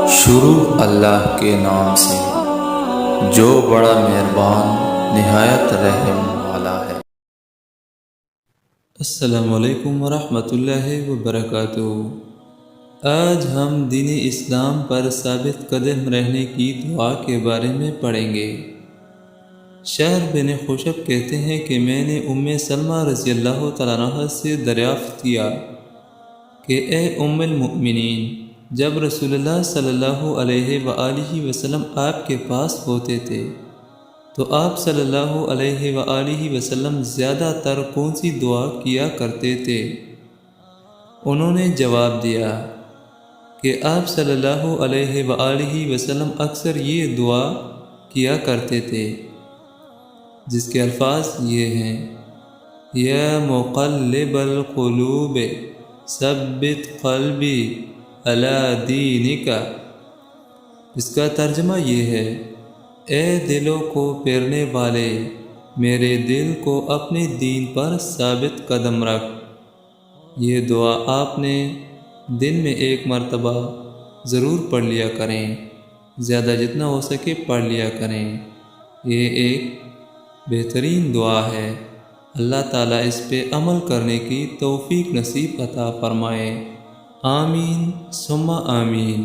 شروع اللہ کے نام سے جو بڑا مہربان نہایت رحم والا ہے۔ السلام علیکم ورحمۃ اللہ وبرکاتہ۔ آج ہم دین اسلام پر ثابت قدم رہنے کی دعا کے بارے میں پڑھیں گے۔ شہر بن خوشب کہتے ہیں کہ میں نے سلمہ رضی اللہ تعالیٰ عنہ سے دریافت کیا کہ اے المؤمنین، جب رسول اللہ صلی اللہ علیہ وآلہ وسلم آپ کے پاس ہوتے تھے تو آپ صلی اللہ علیہ وآلہ وسلم زیادہ تر کون سی دعا کیا کرتے تھے؟ انہوں نے جواب دیا کہ آپ صلی اللہ علیہ وآلہ وسلم اکثر یہ دعا کیا کرتے تھے، جس کے الفاظ یہ ہیں: یا مقلب القلوب ثبت قلبی علی دینک۔ اس کا ترجمہ یہ ہے: اے دلوں کو پھیرنے والے، میرے دل کو اپنے دین پر ثابت قدم رکھ۔ یہ دعا آپ نے دن میں ایک مرتبہ ضرور پڑھ لیا کریں، زیادہ جتنا ہو سکے پڑھ لیا کریں۔ یہ ایک بہترین دعا ہے۔ اللہ تعالیٰ اس پہ عمل کرنے کی توفیق نصیب عطا فرمائے۔ آمین ثم آمین۔